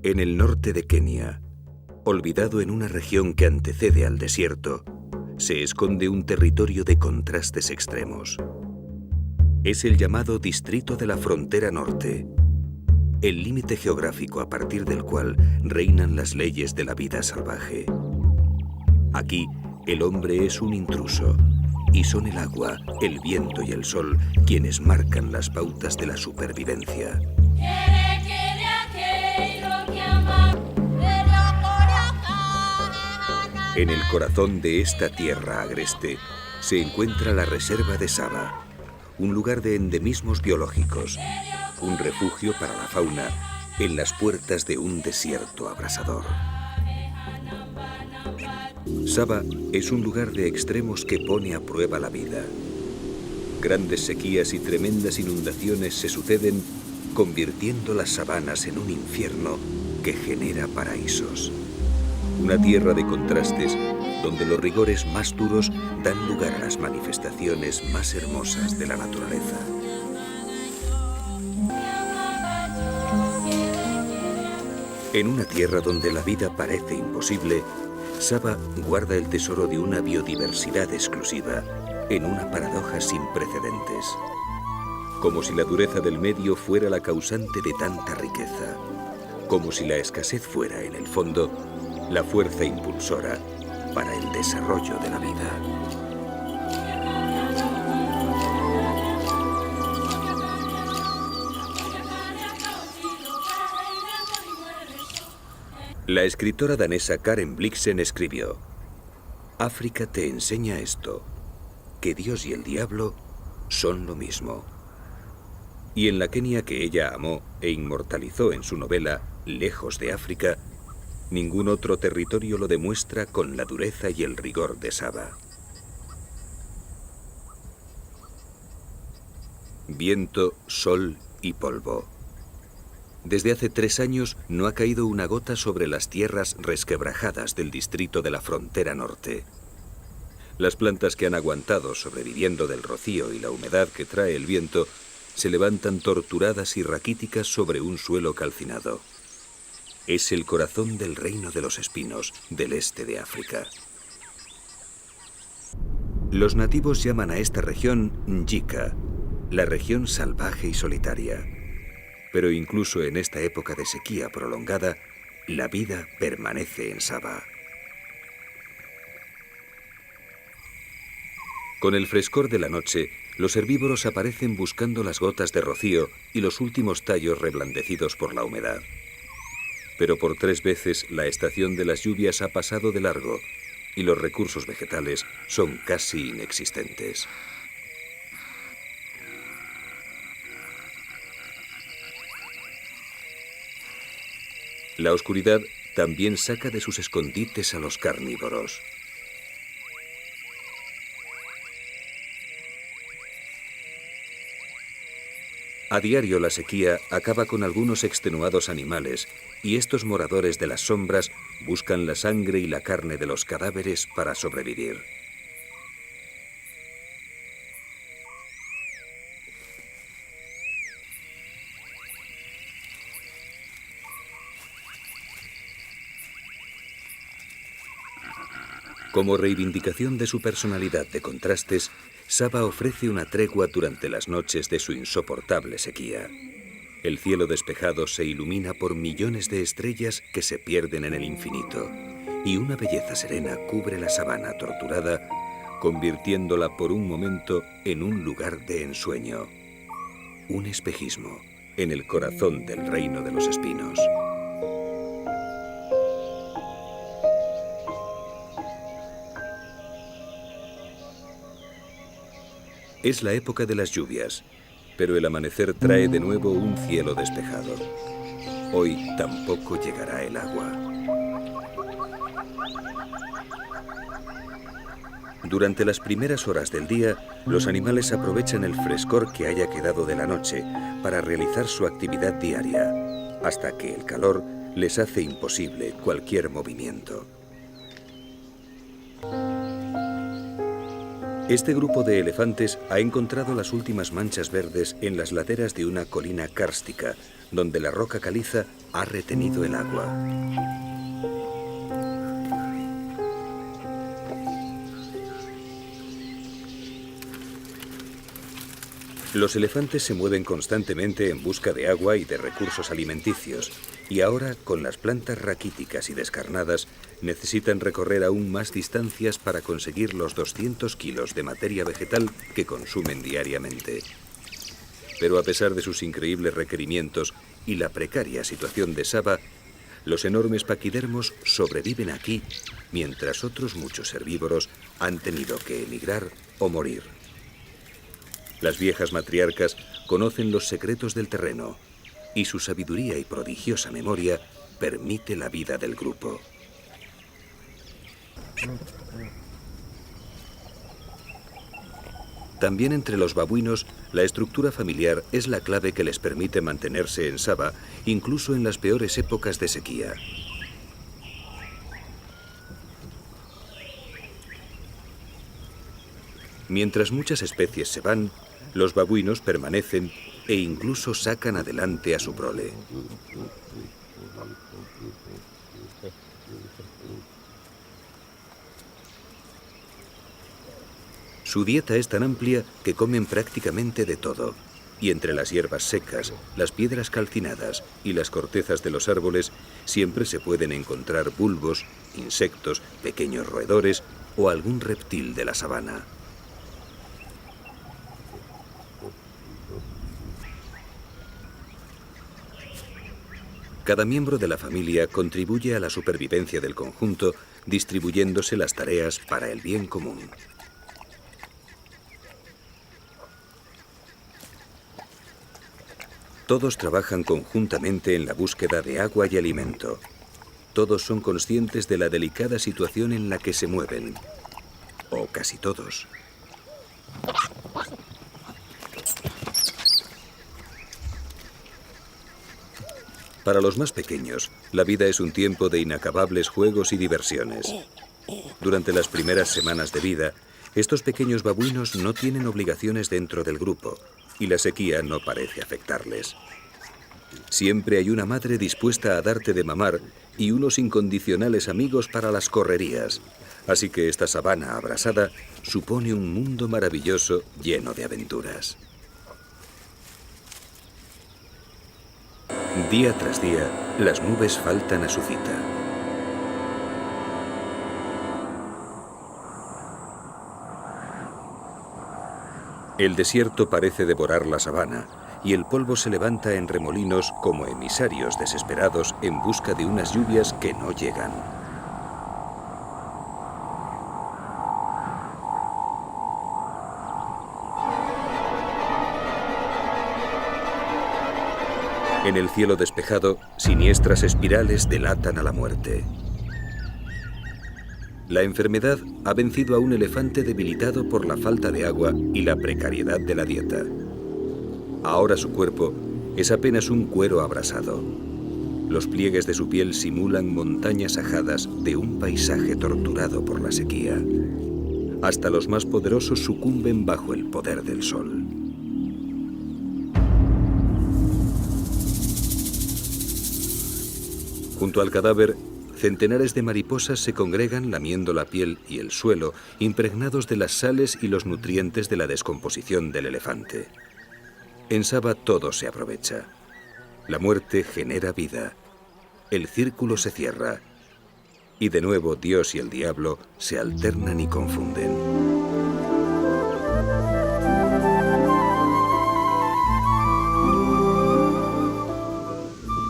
En el norte de Kenia, olvidado en una región que antecede al desierto, se esconde un territorio de contrastes extremos. Es el llamado Distrito de la Frontera Norte, el límite geográfico a partir del cual reinan las leyes de la vida salvaje. Aquí, el hombre es un intruso, y son el agua, el viento y el sol quienes marcan las pautas de la supervivencia. En el corazón de esta tierra agreste se encuentra la Reserva de Saba, un lugar de endemismos biológicos, un refugio para la fauna en las puertas de un desierto abrasador. Saba es un lugar de extremos que pone a prueba la vida. Grandes sequías y tremendas inundaciones se suceden, convirtiendo las sabanas en un infierno que genera paraísos. Una tierra de contrastes donde los rigores más duros dan lugar a las manifestaciones más hermosas de la naturaleza. En una tierra donde la vida parece imposible, Saba guarda el tesoro de una biodiversidad exclusiva en una paradoja sin precedentes. Como si la dureza del medio fuera la causante de tanta riqueza. Como si la escasez fuera, en el fondo, la fuerza impulsora para el desarrollo de la vida. La escritora danesa Karen Blixen escribió: África te enseña esto, que Dios y el diablo son lo mismo. Y en la Kenia que ella amó e inmortalizó en su novela Lejos de África, ningún otro territorio lo demuestra con la dureza y el rigor de Saba. Viento, sol y polvo. Desde hace 3 años no ha caído una gota sobre las tierras resquebrajadas del distrito de la Frontera Norte. Las plantas que han aguantado sobreviviendo del rocío y la humedad que trae el viento se levantan torturadas y raquíticas sobre un suelo calcinado. Es el corazón del reino de los espinos del este de África. Los nativos llaman a esta región Njika, la región salvaje y solitaria. Pero incluso en esta época de sequía prolongada, la vida permanece en Saba. Con el frescor de la noche, los herbívoros aparecen buscando las gotas de rocío y los últimos tallos reblandecidos por la humedad. Pero por 3 veces la estación de las lluvias ha pasado de largo y los recursos vegetales son casi inexistentes. La oscuridad también saca de sus escondites a los carnívoros. A diario la sequía acaba con algunos extenuados animales y estos moradores de las sombras buscan la sangre y la carne de los cadáveres para sobrevivir. Como reivindicación de su personalidad de contrastes, Saba ofrece una tregua durante las noches de su insoportable sequía. El cielo despejado se ilumina por millones de estrellas que se pierden en el infinito, y una belleza serena cubre la sabana torturada, convirtiéndola por un momento en un lugar de ensueño. Un espejismo en el corazón del reino de los espinos. Es la época de las lluvias, pero el amanecer trae de nuevo un cielo despejado. Hoy tampoco llegará el agua. Durante las primeras horas del día, los animales aprovechan el frescor que haya quedado de la noche para realizar su actividad diaria, hasta que el calor les hace imposible cualquier movimiento. Este grupo de elefantes ha encontrado las últimas manchas verdes en las laderas de una colina kárstica, donde la roca caliza ha retenido el agua. Los elefantes se mueven constantemente en busca de agua y de recursos alimenticios, y ahora, con las plantas raquíticas y descarnadas, necesitan recorrer aún más distancias para conseguir los 200 kilos de materia vegetal que consumen diariamente. Pero a pesar de sus increíbles requerimientos y la precaria situación de Saba, los enormes paquidermos sobreviven aquí, mientras otros muchos herbívoros han tenido que emigrar o morir. Las viejas matriarcas conocen los secretos del terreno y su sabiduría y prodigiosa memoria permite la vida del grupo. También entre los babuinos, la estructura familiar es la clave que les permite mantenerse en Saba, incluso en las peores épocas de sequía. Mientras muchas especies se van, los babuinos permanecen e incluso sacan adelante a su prole. Su dieta es tan amplia que comen prácticamente de todo, y entre las hierbas secas, las piedras calcinadas y las cortezas de los árboles siempre se pueden encontrar bulbos, insectos, pequeños roedores o algún reptil de la sabana. Cada miembro de la familia contribuye a la supervivencia del conjunto, distribuyéndose las tareas para el bien común. Todos trabajan conjuntamente en la búsqueda de agua y alimento. Todos son conscientes de la delicada situación en la que se mueven. O casi todos. Para los más pequeños, la vida es un tiempo de inacabables juegos y diversiones. Durante las primeras semanas de vida, estos pequeños babuinos no tienen obligaciones dentro del grupo, y la sequía no parece afectarles. Siempre hay una madre dispuesta a darte de mamar y unos incondicionales amigos para las correrías, así que esta sabana abrasada supone un mundo maravilloso lleno de aventuras. Día tras día, las nubes faltan a su cita. El desierto parece devorar la sabana, y el polvo se levanta en remolinos como emisarios desesperados en busca de unas lluvias que no llegan. En el cielo despejado, siniestras espirales delatan a la muerte. La enfermedad ha vencido a un elefante debilitado por la falta de agua y la precariedad de la dieta. Ahora su cuerpo es apenas un cuero abrasado. Los pliegues de su piel simulan montañas ajadas de un paisaje torturado por la sequía. Hasta los más poderosos sucumben bajo el poder del sol. Junto al cadáver, centenares de mariposas se congregan lamiendo la piel y el suelo, impregnados de las sales y los nutrientes de la descomposición del elefante. En Saba todo se aprovecha. La muerte genera vida. El círculo se cierra. Y de nuevo Dios y el diablo se alternan y confunden.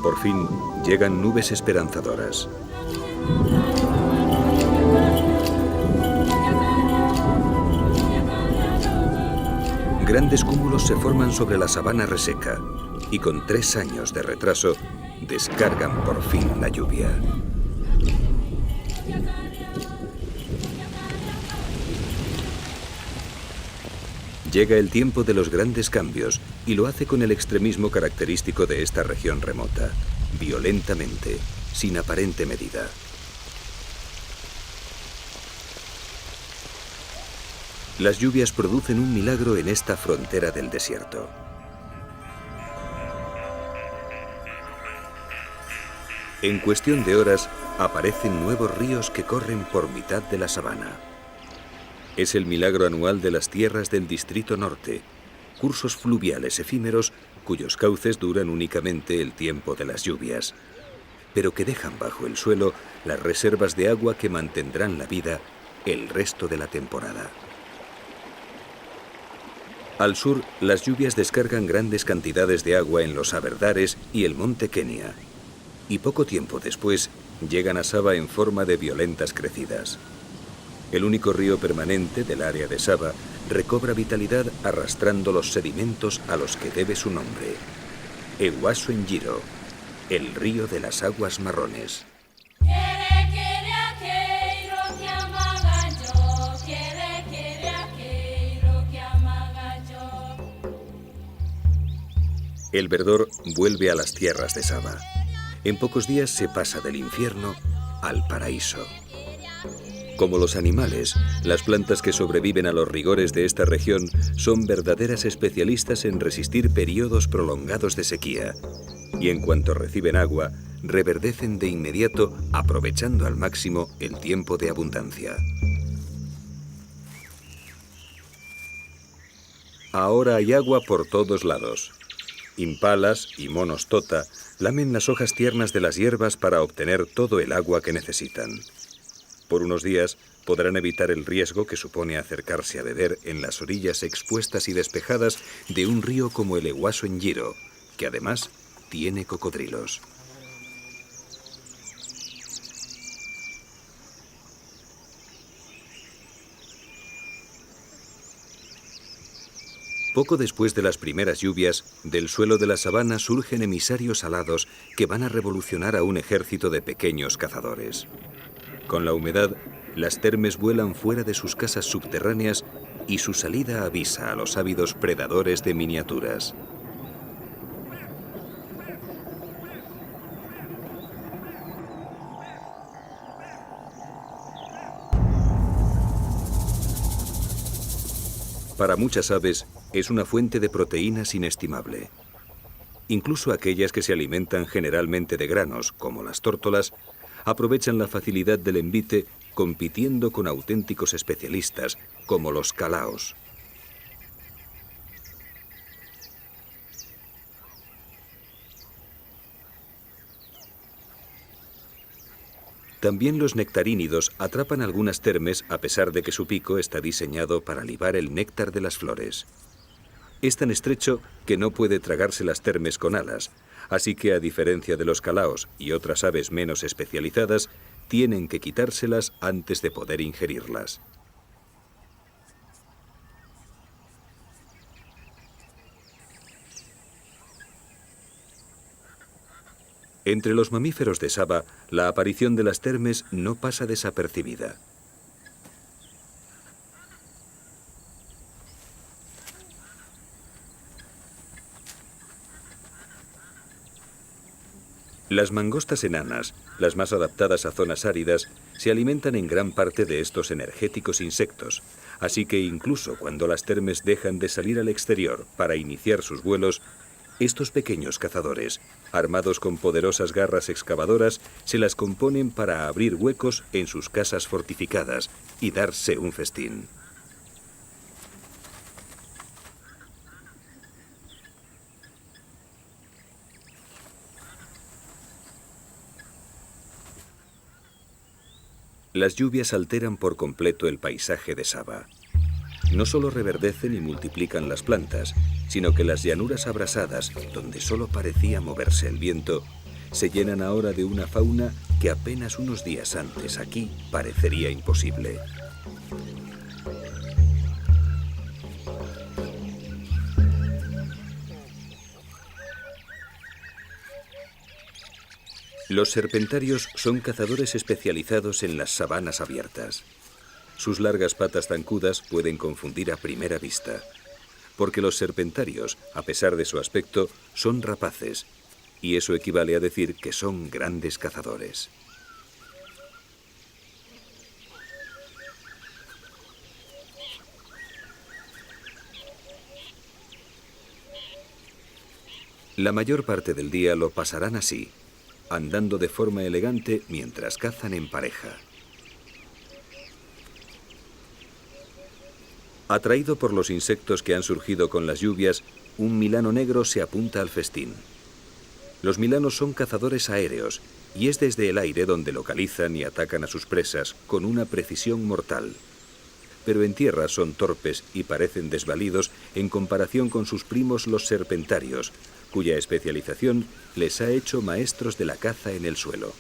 Por fin, llegan nubes esperanzadoras. Grandes cúmulos se forman sobre la sabana reseca y con 3 años de retraso descargan por fin la lluvia. Llega el tiempo de los grandes cambios y lo hace con el extremismo característico de esta región remota, violentamente, sin aparente medida. Las lluvias producen un milagro en esta frontera del desierto. En cuestión de horas, aparecen nuevos ríos que corren por mitad de la sabana. Es el milagro anual de las tierras del Distrito Norte, cursos fluviales efímeros cuyos cauces duran únicamente el tiempo de las lluvias, pero que dejan bajo el suelo las reservas de agua que mantendrán la vida el resto de la temporada. Al sur, las lluvias descargan grandes cantidades de agua en los Aberdares y el monte Kenia, y poco tiempo después llegan a Saba en forma de violentas crecidas. El único río permanente del área de Saba recobra vitalidad arrastrando los sedimentos a los que debe su nombre: Ewaso Njiro, el río de las aguas marrones. El verdor vuelve a las tierras de Saba. En pocos días se pasa del infierno al paraíso. Como los animales, las plantas que sobreviven a los rigores de esta región son verdaderas especialistas en resistir periodos prolongados de sequía, y en cuanto reciben agua, reverdecen de inmediato, aprovechando al máximo el tiempo de abundancia. Ahora hay agua por todos lados. Impalas y monos tota lamen las hojas tiernas de las hierbas para obtener todo el agua que necesitan. Por unos días podrán evitar el riesgo que supone acercarse a beber en las orillas expuestas y despejadas de un río como el Ewaso Njiro, que además tiene cocodrilos. Poco después de las primeras lluvias, del suelo de la sabana surgen emisarios alados que van a revolucionar a un ejército de pequeños cazadores. Con la humedad, las termes vuelan fuera de sus casas subterráneas y su salida avisa a los ávidos predadores de miniaturas. Para muchas aves, es una fuente de proteínas inestimable. Incluso aquellas que se alimentan generalmente de granos, como las tórtolas, aprovechan la facilidad del envite compitiendo con auténticos especialistas como los calaos. También los nectarínidos atrapan algunas termes a pesar de que su pico está diseñado para libar el néctar de las flores. Es tan estrecho que no puede tragarse las termes con alas, así que a diferencia de los calaos y otras aves menos especializadas, tienen que quitárselas antes de poder ingerirlas. Entre los mamíferos de Saba, la aparición de las termes no pasa desapercibida. Las mangostas enanas, las más adaptadas a zonas áridas, se alimentan en gran parte de estos energéticos insectos, así que incluso cuando las termes dejan de salir al exterior para iniciar sus vuelos, estos pequeños cazadores, armados con poderosas garras excavadoras, se las componen para abrir huecos en sus casas fortificadas y darse un festín. Las lluvias alteran por completo el paisaje de Saba. No solo reverdecen y multiplican las plantas, sino que las llanuras abrasadas, donde solo parecía moverse el viento, se llenan ahora de una fauna que apenas unos días antes aquí parecería imposible. Los serpentarios son cazadores especializados en las sabanas abiertas. Sus largas patas zancudas pueden confundir a primera vista, porque los serpentarios, a pesar de su aspecto, son rapaces, y eso equivale a decir que son grandes cazadores. La mayor parte del día lo pasarán así, andando de forma elegante mientras cazan en pareja. Atraído por los insectos que han surgido con las lluvias, un milano negro se apunta al festín. Los milanos son cazadores aéreos y es desde el aire donde localizan y atacan a sus presas con una precisión mortal. Pero en tierra son torpes y parecen desvalidos en comparación con sus primos los serpentarios, cuya especialización les ha hecho maestros de la caza en el suelo.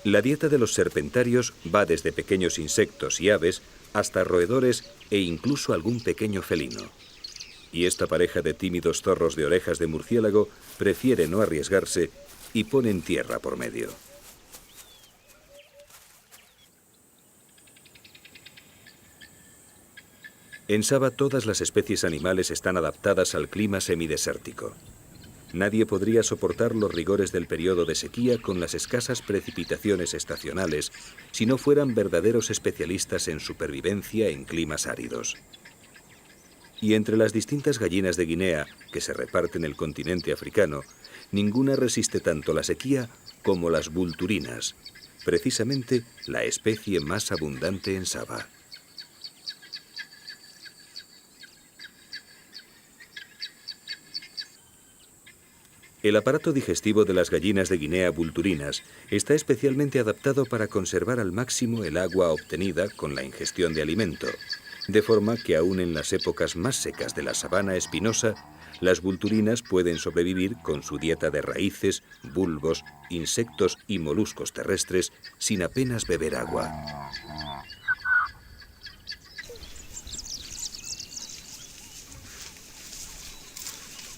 La dieta de los serpentarios va desde pequeños insectos y aves hasta roedores e incluso algún pequeño felino. Y esta pareja de tímidos zorros de orejas de murciélago prefiere no arriesgarse y ponen tierra por medio. En Saba todas las especies animales están adaptadas al clima semidesértico. Nadie podría soportar los rigores del periodo de sequía con las escasas precipitaciones estacionales si no fueran verdaderos especialistas en supervivencia en climas áridos. Y entre las distintas gallinas de Guinea que se reparten el continente africano, ninguna resiste tanto la sequía como las vulturinas, precisamente la especie más abundante en Saba. El aparato digestivo de las gallinas de Guinea vulturinas está especialmente adaptado para conservar al máximo el agua obtenida con la ingestión de alimento, de forma que aún en las épocas más secas de la sabana espinosa, las vulturinas pueden sobrevivir con su dieta de raíces, bulbos, insectos y moluscos terrestres sin apenas beber agua.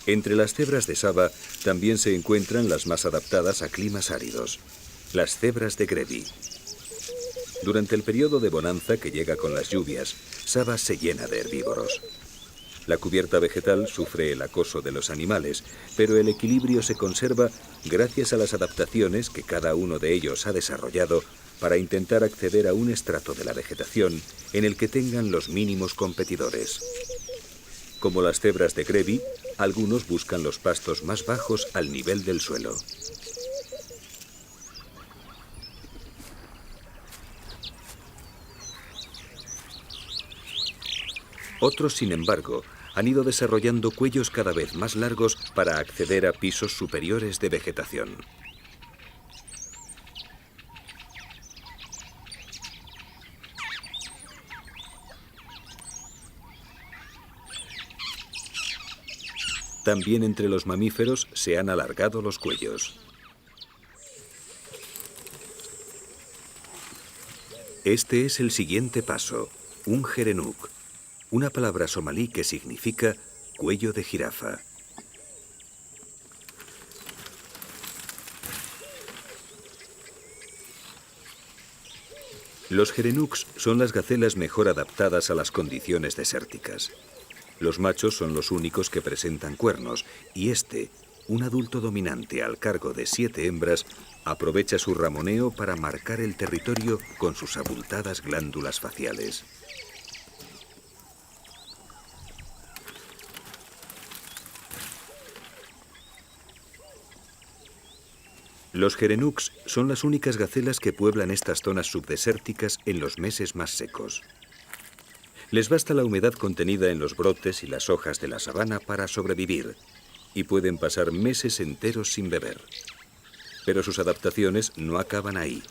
Entre las cebras de Saba también se encuentran las más adaptadas a climas áridos, las cebras de Grevi. Durante el periodo de bonanza que llega con las lluvias, Saba se llena de herbívoros. La cubierta vegetal sufre el acoso de los animales, pero el equilibrio se conserva gracias a las adaptaciones que cada uno de ellos ha desarrollado para intentar acceder a un estrato de la vegetación en el que tengan los mínimos competidores. Como las cebras de Grevi, algunos buscan los pastos más bajos al nivel del suelo. Otros, sin embargo, han ido desarrollando cuellos cada vez más largos para acceder a pisos superiores de vegetación. También entre los mamíferos se han alargado los cuellos. Este es el siguiente paso, un gerenuk, una palabra somalí que significa cuello de jirafa. Los gerenuks son las gacelas mejor adaptadas a las condiciones desérticas. Los machos son los únicos que presentan cuernos y un adulto dominante al cargo de 7 hembras, aprovecha su ramoneo para marcar el territorio con sus abultadas glándulas faciales. Los gerenuks son las únicas gacelas que pueblan estas zonas subdesérticas en los meses más secos. Les basta la humedad contenida en los brotes y las hojas de la sabana para sobrevivir, y pueden pasar meses enteros sin beber. Pero sus adaptaciones no acaban ahí.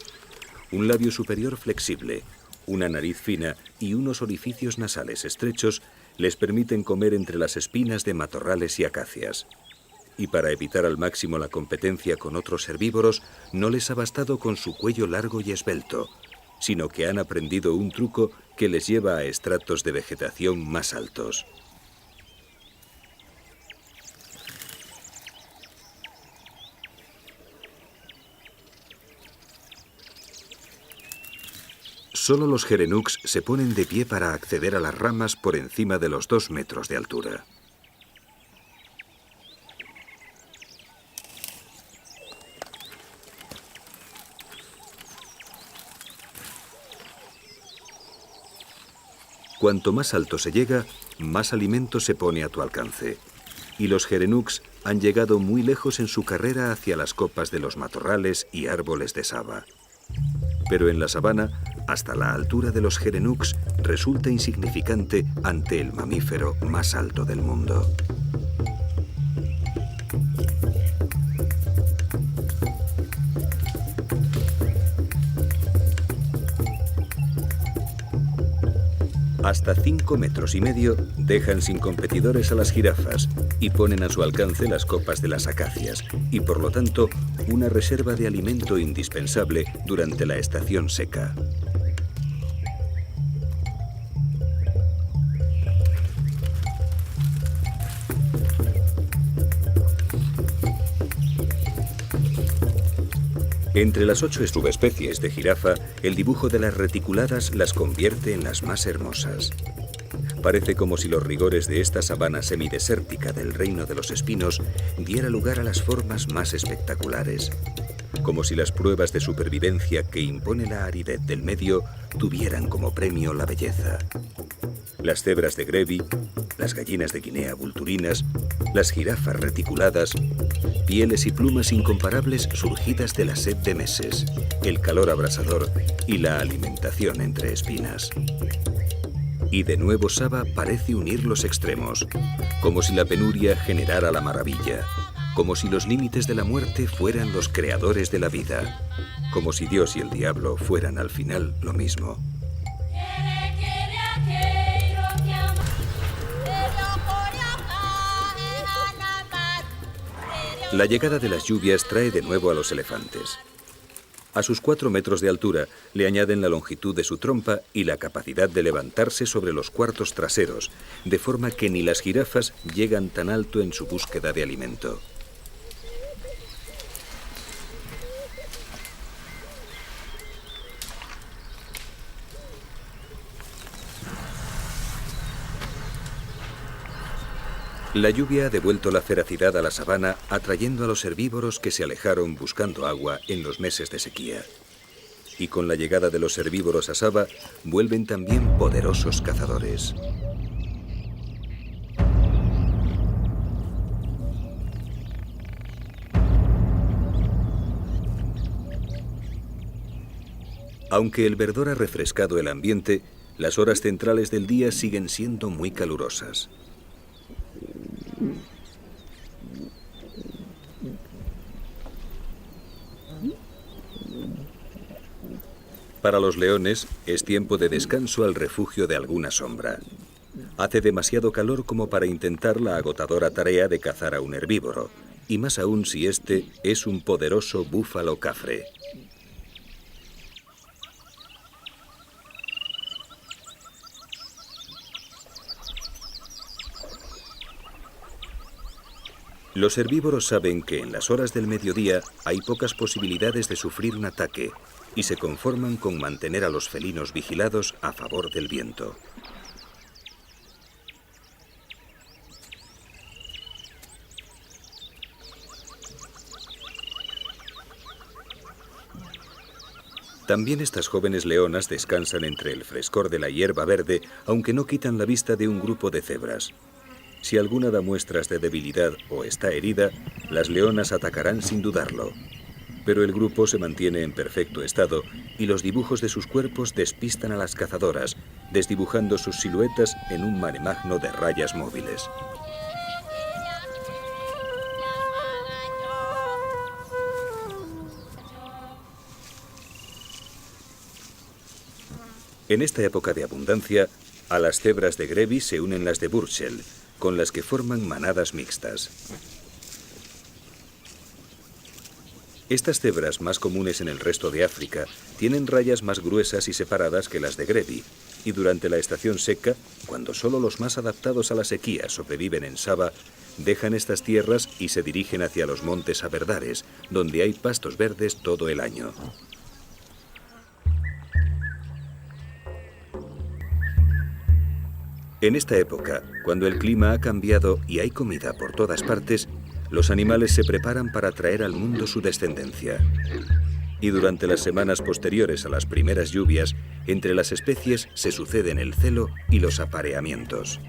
Un labio superior flexible, una nariz fina y unos orificios nasales estrechos les permiten comer entre las espinas de matorrales y acacias. Y para evitar al máximo la competencia con otros herbívoros, no les ha bastado con su cuello largo y esbelto, sino que han aprendido un truco que les lleva a estratos de vegetación más altos. Solo los gerenuks se ponen de pie para acceder a las ramas por encima de los 2 metros de altura. Cuanto más alto se llega, más alimento se pone a tu alcance. Y los gerenuks han llegado muy lejos en su carrera hacia las copas de los matorrales y árboles de Saba. Pero en la sabana, hasta la altura de los gerenuks resulta insignificante ante el mamífero más alto del mundo. Hasta 5,5 metros dejan sin competidores a las jirafas y ponen a su alcance las copas de las acacias y, por lo tanto, una reserva de alimento indispensable durante la estación seca. Entre las 8 subespecies de jirafa, el dibujo de las reticuladas las convierte en las más hermosas. Parece como si los rigores de esta sabana semidesértica del reino de los espinos diera lugar a las formas más espectaculares. Como si las pruebas de supervivencia que impone la aridez del medio tuvieran como premio la belleza. Las cebras de Grevi, las gallinas de Guinea vulturinas, las jirafas reticuladas, pieles y plumas incomparables surgidas de la sed de meses, el calor abrasador y la alimentación entre espinas. Y de nuevo Saba parece unir los extremos, como si la penuria generara la maravilla, como si los límites de la muerte fueran los creadores de la vida, como si Dios y el diablo fueran al final lo mismo. La llegada de las lluvias trae de nuevo a los elefantes. A sus 4 metros de altura le añaden la longitud de su trompa y la capacidad de levantarse sobre los cuartos traseros, de forma que ni las jirafas llegan tan alto en su búsqueda de alimento. La lluvia ha devuelto la feracidad a la sabana, atrayendo a los herbívoros que se alejaron buscando agua en los meses de sequía. Y con la llegada de los herbívoros a Saba, vuelven también poderosos cazadores. Aunque el verdor ha refrescado el ambiente, las horas centrales del día siguen siendo muy calurosas. Para los leones es tiempo de descanso al refugio de alguna sombra. Hace demasiado calor como para intentar la agotadora tarea de cazar a un herbívoro, y más aún si este es un poderoso búfalo cafre. Los herbívoros saben que en las horas del mediodía hay pocas posibilidades de sufrir un ataque y se conforman con mantener a los felinos vigilados a favor del viento. También estas jóvenes leonas descansan entre el frescor de la hierba verde, aunque no quitan la vista de un grupo de cebras. Si alguna da muestras de debilidad o está herida, las leonas atacarán sin dudarlo. Pero el grupo se mantiene en perfecto estado y los dibujos de sus cuerpos despistan a las cazadoras, desdibujando sus siluetas en un maremagno de rayas móviles. En esta época de abundancia, a las cebras de Grevi se unen las de Burchell, con las que forman manadas mixtas. Estas cebras, más comunes en el resto de África, tienen rayas más gruesas y separadas que las de Grevi, y durante la estación seca, cuando solo los más adaptados a la sequía sobreviven en Saba, dejan estas tierras y se dirigen hacia los montes Aberdares, donde hay pastos verdes todo el año. En esta época, cuando el clima ha cambiado y hay comida por todas partes, los animales se preparan para traer al mundo su descendencia. Y durante las semanas posteriores a las primeras lluvias, Entre las especies se suceden el celo y los apareamientos.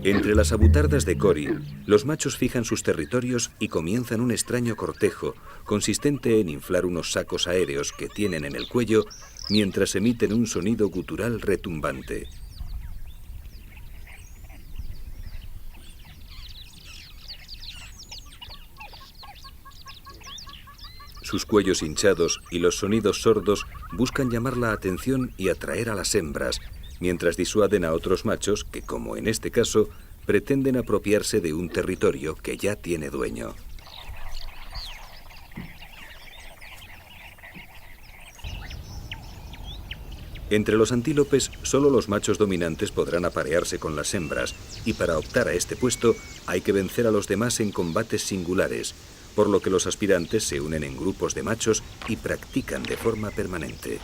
Entre las abutardas de Cory, los machos fijan sus territorios y comienzan un extraño cortejo consistente en inflar unos sacos aéreos que tienen en el cuello mientras emiten un sonido gutural retumbante. Sus cuellos hinchados y los sonidos sordos buscan llamar la atención y atraer a las hembras, mientras disuaden a otros machos que, como en este caso, pretenden apropiarse de un territorio que ya tiene dueño. Entre los antílopes, solo los machos dominantes podrán aparearse con las hembras, y para optar a este puesto hay que vencer a los demás en combates singulares, por lo que los aspirantes se unen en grupos de machos y practican de forma permanente.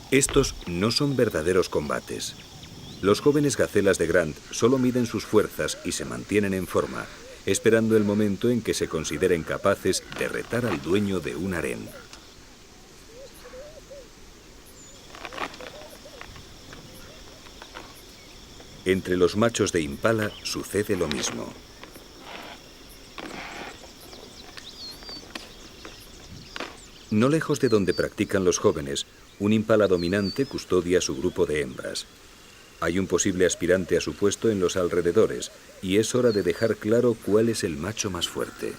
Estos no son verdaderos combates. Los jóvenes gacelas de Grant solo miden sus fuerzas y se mantienen en forma, esperando el momento en que se consideren capaces de retar al dueño de un harén. Entre los machos de impala sucede lo mismo. No lejos de donde practican los jóvenes, un impala dominante custodia su grupo de hembras. Hay un posible aspirante a su puesto en los alrededores y es hora de dejar claro cuál es el macho más fuerte.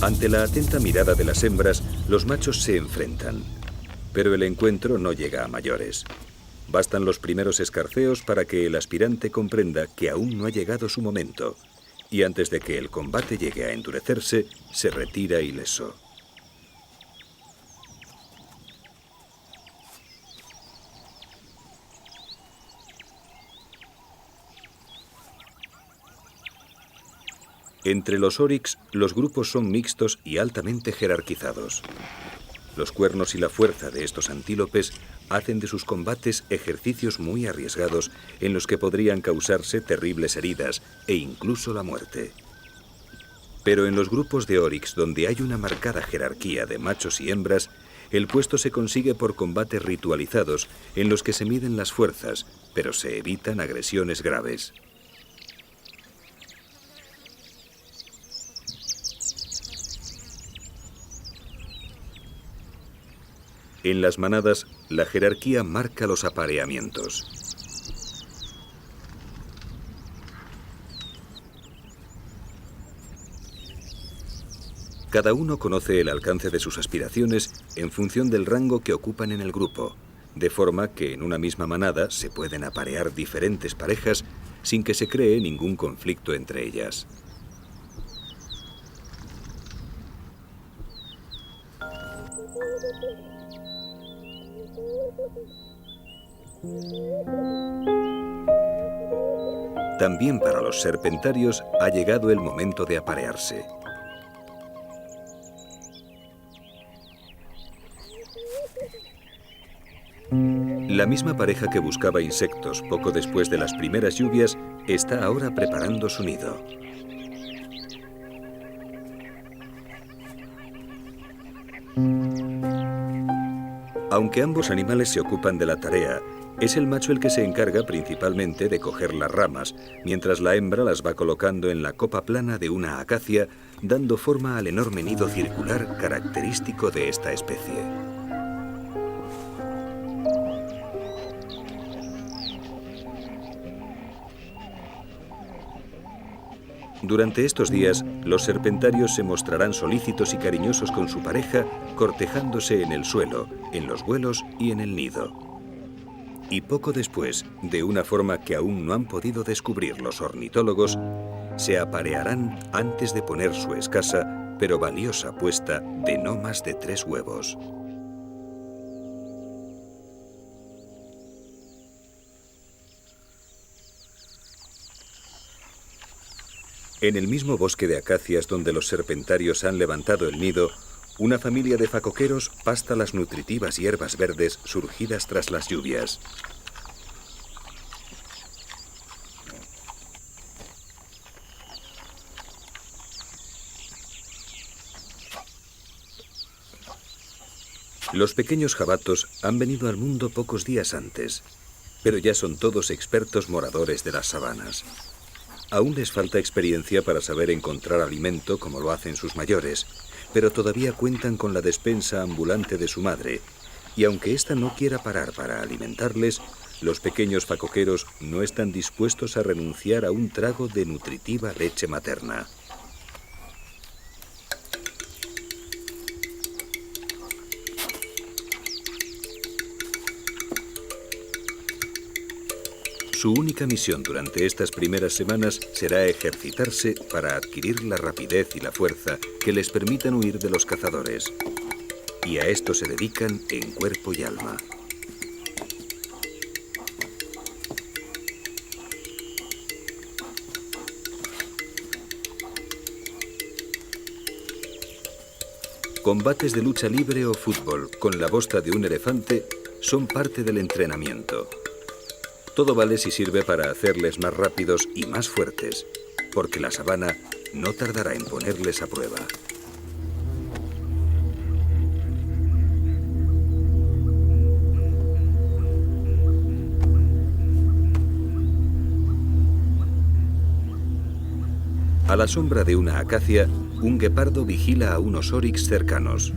Ante la atenta mirada de las hembras, los machos se enfrentan. Pero el encuentro no llega a mayores. Bastan los primeros escarceos para que el aspirante comprenda que aún no ha llegado su momento, y antes de que el combate llegue a endurecerse, se retira ileso. Entre los oryx, los grupos son mixtos y altamente jerarquizados. Los cuernos y la fuerza de estos antílopes hacen de sus combates ejercicios muy arriesgados en los que podrían causarse terribles heridas e incluso la muerte. Pero en los grupos de oryx, donde hay una marcada jerarquía de machos y hembras, el puesto se consigue por combates ritualizados en los que se miden las fuerzas, pero se evitan agresiones graves. En las manadas, la jerarquía marca los apareamientos. Cada uno conoce el alcance de sus aspiraciones en función del rango que ocupan en el grupo, de forma que en una misma manada se pueden aparear diferentes parejas sin que se cree ningún conflicto entre ellas. También para los serpentarios ha llegado el momento de aparearse. La misma pareja que buscaba insectos poco después de las primeras lluvias está ahora preparando su nido. Aunque ambos animales se ocupan de la tarea, es el macho el que se encarga principalmente de coger las ramas, mientras la hembra las va colocando en la copa plana de una acacia, dando forma al enorme nido circular característico de esta especie. Durante estos días, los serpentarios se mostrarán solícitos y cariñosos con su pareja, cortejándose en el suelo, en los vuelos y en el nido. Y poco después, de una forma que aún no han podido descubrir los ornitólogos, se aparearán antes de poner su escasa pero valiosa puesta de no más de 3 huevos. En el mismo bosque de acacias donde los serpentarios han levantado el nido, una familia de facoqueros pasta las nutritivas hierbas verdes surgidas tras las lluvias. Los pequeños jabatos han venido al mundo pocos días antes, pero ya son todos expertos moradores de las sabanas. Aún les falta experiencia para saber encontrar alimento como lo hacen sus mayores, pero todavía cuentan con la despensa ambulante de su madre, y aunque ésta no quiera parar para alimentarles, los pequeños facoqueros no están dispuestos a renunciar a un trago de nutritiva leche materna. Su única misión durante estas primeras semanas será ejercitarse para adquirir la rapidez y la fuerza que les permitan huir de los cazadores. Y a esto se dedican en cuerpo y alma. Combates de lucha libre o fútbol con la bosta de un elefante son parte del entrenamiento. Todo vale si sirve para hacerles más rápidos y más fuertes, porque la sabana no tardará en ponerles a prueba. A la sombra de una acacia, un guepardo vigila a unos oryx cercanos.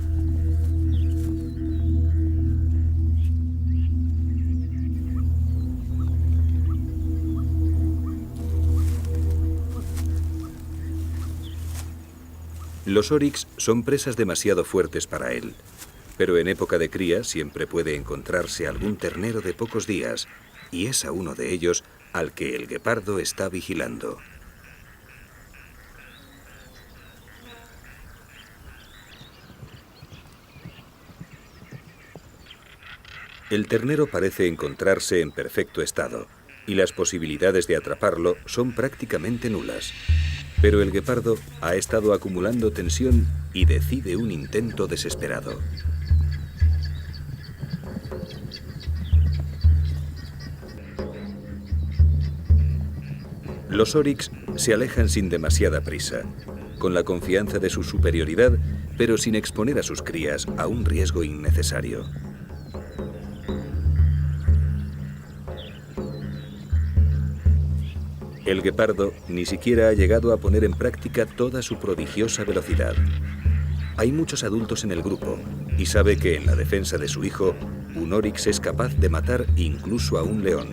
Los oryx son presas demasiado fuertes para él, pero en época de cría siempre puede encontrarse algún ternero de pocos días, y es a uno de ellos al que el guepardo está vigilando. El ternero parece encontrarse en perfecto estado, y las posibilidades de atraparlo son prácticamente nulas. Pero el guepardo ha estado acumulando tensión y decide un intento desesperado. Los oryx se alejan sin demasiada prisa, con la confianza de su superioridad, pero sin exponer a sus crías a un riesgo innecesario. El guepardo ni siquiera ha llegado a poner en práctica toda su prodigiosa velocidad. Hay muchos adultos en el grupo y sabe que en la defensa de su hijo, un oryx es capaz de matar incluso a un león.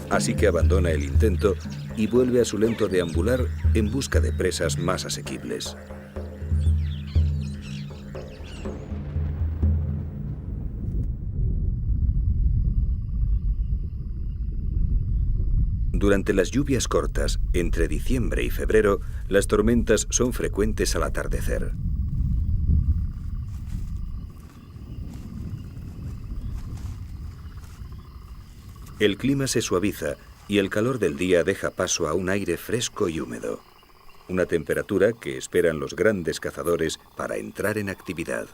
Así que abandona el intento y vuelve a su lento deambular en busca de presas más asequibles. Durante las lluvias cortas, entre diciembre y febrero, las tormentas son frecuentes al atardecer. El clima se suaviza y el calor del día deja paso a un aire fresco y húmedo, una temperatura que esperan los grandes cazadores para entrar en actividad.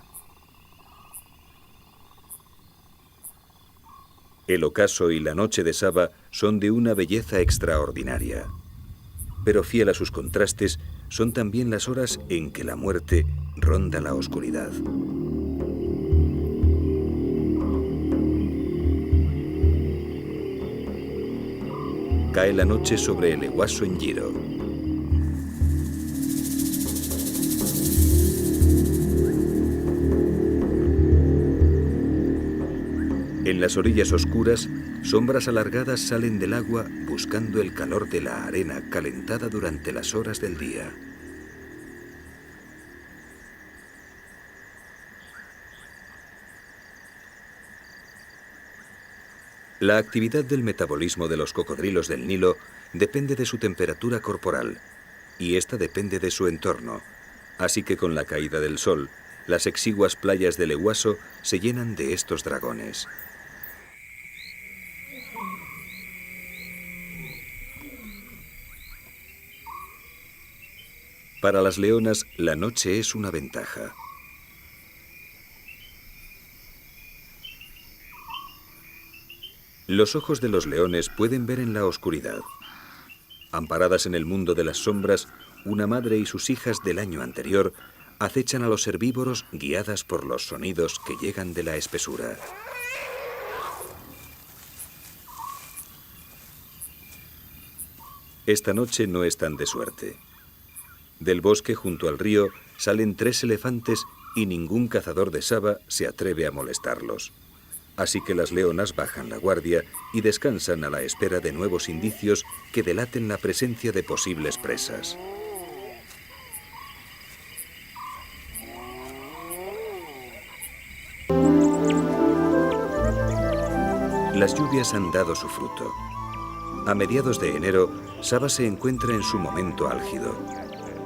El ocaso y la noche de Saba son de una belleza extraordinaria. Pero fiel a sus contrastes, son también las horas en que la muerte ronda la oscuridad. Cae la noche sobre el Eguaso en Giro. En las orillas oscuras, sombras alargadas salen del agua buscando el calor de la arena calentada durante las horas del día. La actividad del metabolismo de los cocodrilos del Nilo depende de su temperatura corporal, y esta depende de su entorno. Así que con la caída del sol, las exiguas playas del Ehuaso se llenan de estos dragones. Para las leonas, la noche es una ventaja. Los ojos de los leones pueden ver en la oscuridad. Amparadas en el mundo de las sombras, una madre y sus hijas del año anterior acechan a los herbívoros guiadas por los sonidos que llegan de la espesura. Esta noche no están de suerte. Del bosque junto al río salen 3 elefantes y ningún cazador de Saba se atreve a molestarlos. Así que las leonas bajan la guardia y descansan a la espera de nuevos indicios que delaten la presencia de posibles presas. Las lluvias han dado su fruto. A mediados de enero, Saba se encuentra en su momento álgido.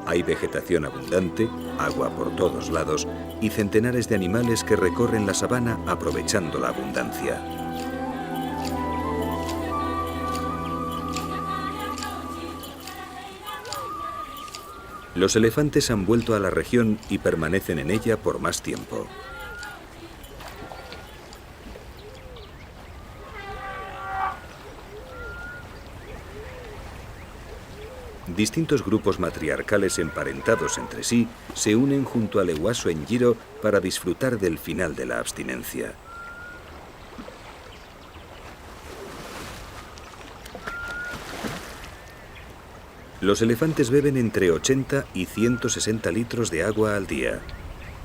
Hay vegetación abundante, agua por todos lados y centenares de animales que recorren la sabana aprovechando la abundancia. Los elefantes han vuelto a la región y permanecen en ella por más tiempo. Distintos grupos matriarcales emparentados entre sí se unen junto al Ehuaso en Njiro para disfrutar del final de la abstinencia. Los elefantes beben entre 80 y 160 litros de agua al día,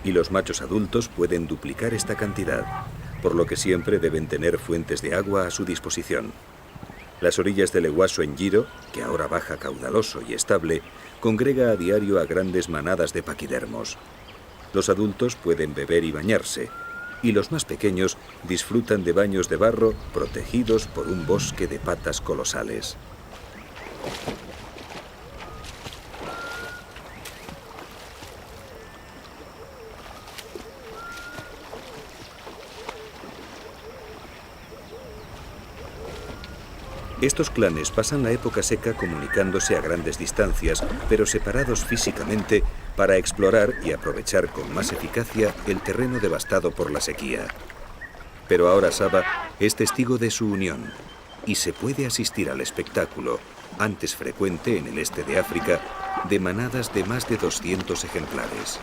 y los machos adultos pueden duplicar esta cantidad, por lo que siempre deben tener fuentes de agua a su disposición. Las orillas del Ehuaso en Njiro, que ahora baja caudaloso y estable, congrega a diario a grandes manadas de paquidermos. Los adultos pueden beber y bañarse, y los más pequeños disfrutan de baños de barro protegidos por un bosque de patas colosales. Estos clanes pasan la época seca comunicándose a grandes distancias, pero separados físicamente para explorar y aprovechar con más eficacia el terreno devastado por la sequía. Pero ahora Saba es testigo de su unión y se puede asistir al espectáculo, antes frecuente en el este de África, de manadas de más de 200 ejemplares.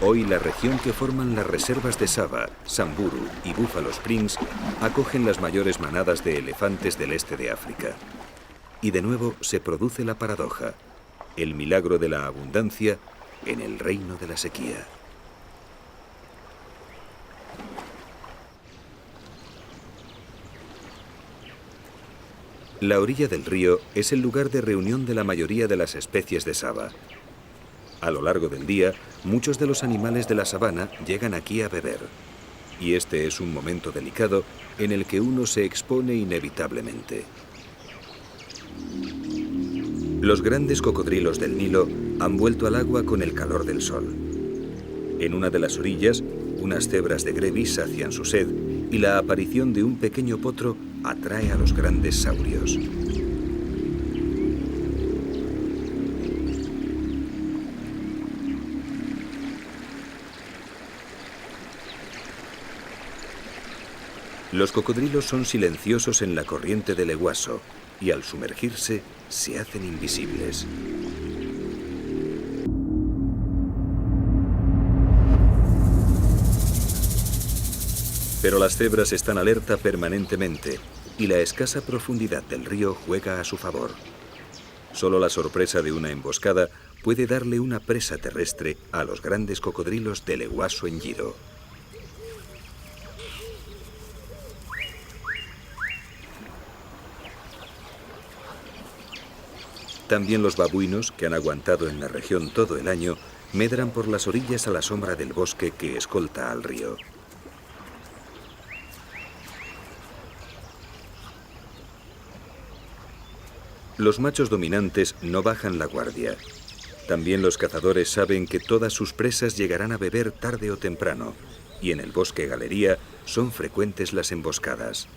Hoy la región que forman las reservas de Saba, Samburu y Buffalo Springs acogen las mayores manadas de elefantes del este de África. Y de nuevo se produce la paradoja, el milagro de la abundancia en el reino de la sequía. La orilla del río es el lugar de reunión de la mayoría de las especies de Saba. A lo largo del día, muchos de los animales de la sabana llegan aquí a beber. Y este es un momento delicado en el que uno se expone inevitablemente. Los grandes cocodrilos del Nilo han vuelto al agua con el calor del sol. En una de las orillas, unas cebras de grevi sacian su sed y la aparición de un pequeño potro atrae a los grandes saurios. Los cocodrilos son silenciosos en la corriente del Ehuaso y al sumergirse se hacen invisibles. Pero las cebras están alerta permanentemente y la escasa profundidad del río juega a su favor. Solo la sorpresa de una emboscada puede darle una presa terrestre a los grandes cocodrilos del Ehuaso en Njiro. También los babuinos, que han aguantado en la región todo el año, medran por las orillas a la sombra del bosque que escolta al río. Los machos dominantes no bajan la guardia. También los cazadores saben que todas sus presas llegarán a beber tarde o temprano, y en el bosque galería son frecuentes las emboscadas.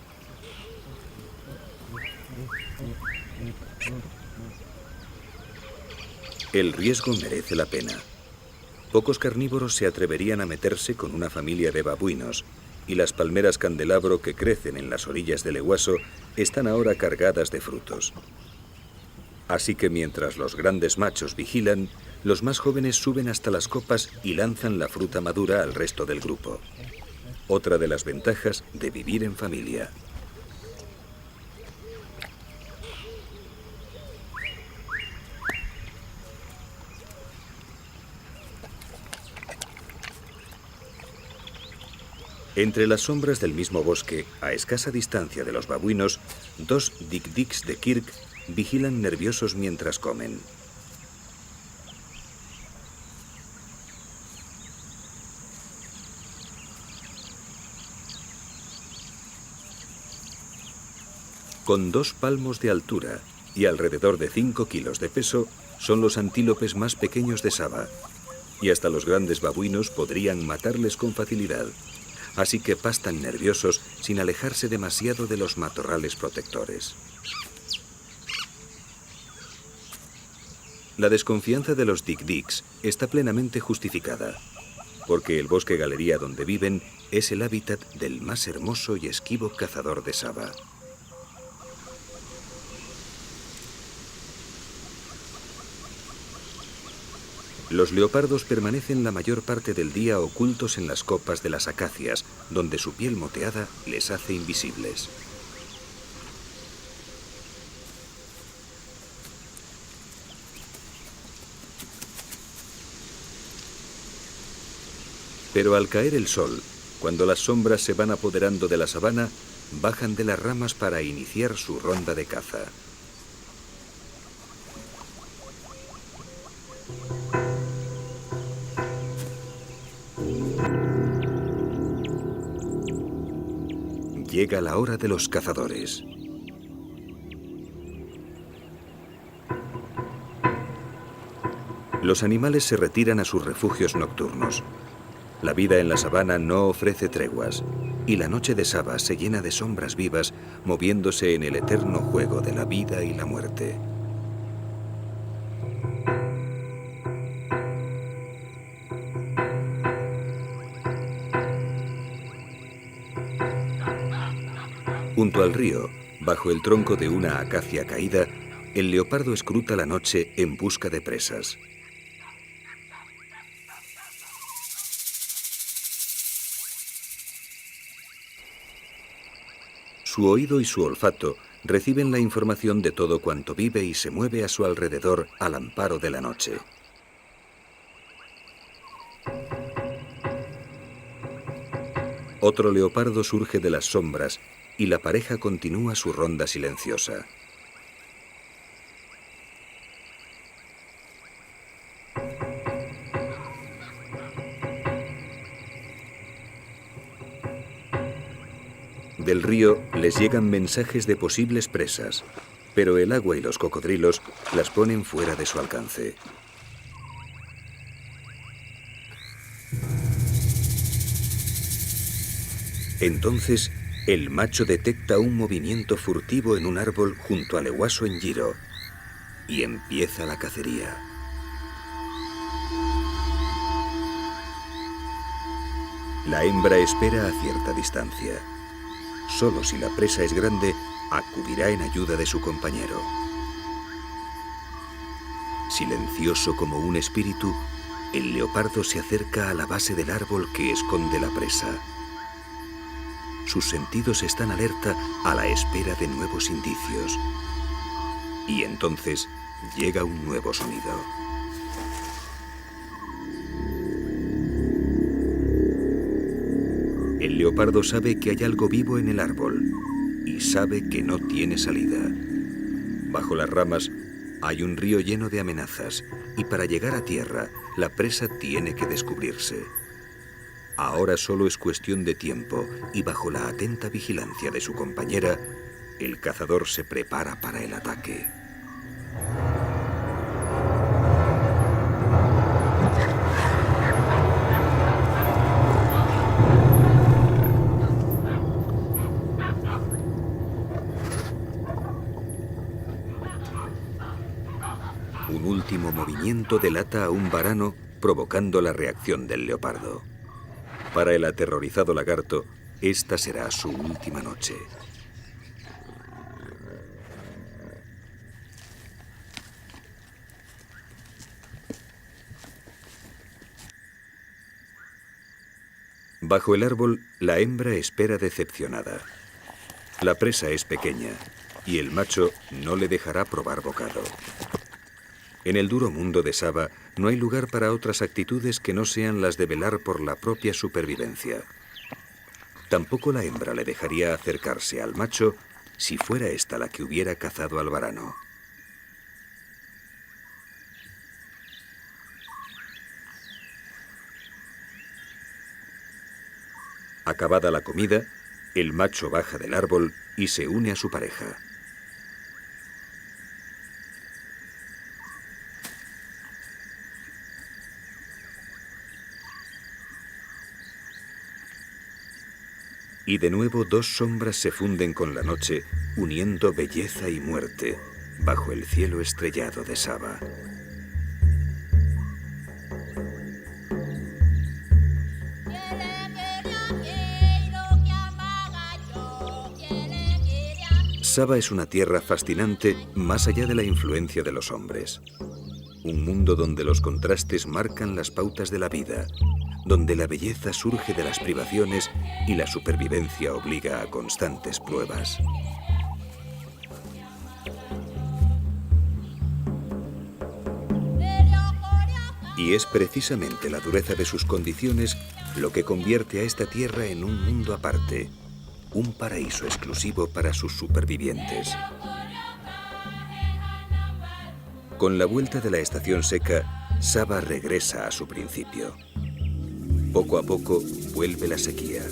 El riesgo merece la pena. Pocos carnívoros se atreverían a meterse con una familia de babuinos, y las palmeras candelabro que crecen en las orillas del Eguaso están ahora cargadas de frutos. Así que mientras los grandes machos vigilan, los más jóvenes suben hasta las copas y lanzan la fruta madura al resto del grupo. Otra de las ventajas de vivir en familia. Entre las sombras del mismo bosque, a escasa distancia de los babuinos, dos dik-diks de Kirk vigilan nerviosos mientras comen. Con 2 palmos de altura y alrededor de 5 kilos de peso, son los antílopes más pequeños de Sabah, y hasta los grandes babuinos podrían matarles con facilidad. Así que pastan nerviosos sin alejarse demasiado de los matorrales protectores. La desconfianza de los dik-diks está plenamente justificada, porque el bosque galería donde viven es el hábitat del más hermoso y esquivo cazador de Sabah. Los leopardos permanecen la mayor parte del día ocultos en las copas de las acacias, donde su piel moteada les hace invisibles. Pero al caer el sol, cuando las sombras se van apoderando de la sabana, bajan de las ramas para iniciar su ronda de caza. Llega la hora de los cazadores. Los animales se retiran a sus refugios nocturnos. La vida en la sabana no ofrece treguas, y la noche de Sabah se llena de sombras vivas, moviéndose en el eterno juego de la vida y la muerte. Junto al río, bajo el tronco de una acacia caída, el leopardo escruta la noche en busca de presas. Su oído y su olfato reciben la información de todo cuanto vive y se mueve a su alrededor al amparo de la noche. Otro leopardo surge de las sombras y la pareja continúa su ronda silenciosa. Del río les llegan mensajes de posibles presas, pero el agua y los cocodrilos las ponen fuera de su alcance. Entonces, el macho detecta un movimiento furtivo en un árbol junto al Eguaso en Giro y empieza la cacería. La hembra espera a cierta distancia. Solo si la presa es grande, acudirá en ayuda de su compañero. Silencioso como un espíritu, el leopardo se acerca a la base del árbol que esconde la presa. Sus sentidos están alerta a la espera de nuevos indicios. Y entonces llega un nuevo sonido. El leopardo sabe que hay algo vivo en el árbol y sabe que no tiene salida. Bajo las ramas, Hay un río lleno de amenazas y para llegar a tierra, la presa tiene que descubrirse. Ahora solo es cuestión de tiempo y bajo la atenta vigilancia de su compañera, el cazador se prepara para el ataque. Un último movimiento delata a un varano, provocando la reacción del leopardo. Para el aterrorizado lagarto, esta será su última noche. Bajo el árbol, la hembra espera decepcionada. La presa es pequeña y el macho no le dejará probar bocado. En el duro mundo de Saba no hay lugar para otras actitudes que no sean las de velar por la propia supervivencia. Tampoco la hembra le dejaría acercarse al macho si fuera esta la que hubiera cazado al varano. Acabada la comida, el macho baja del árbol y se une a su pareja. Y de nuevo dos sombras se funden con la noche, uniendo belleza y muerte bajo el cielo estrellado de Saba. Saba es una tierra fascinante más allá de la influencia de los hombres. Un mundo donde los contrastes marcan las pautas de la vida, donde la belleza surge de las privaciones y la supervivencia obliga a constantes pruebas. Y es precisamente la dureza de sus condiciones lo que convierte a esta tierra en un mundo aparte, un paraíso exclusivo para sus supervivientes. Con la vuelta de la estación seca, Saba regresa a su principio. Poco a poco vuelve la sequía.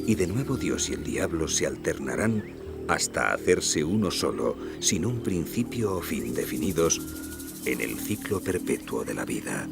Y de nuevo Dios y el diablo se alternarán hasta hacerse uno solo, sin un principio o fin definidos, en el ciclo perpetuo de la vida.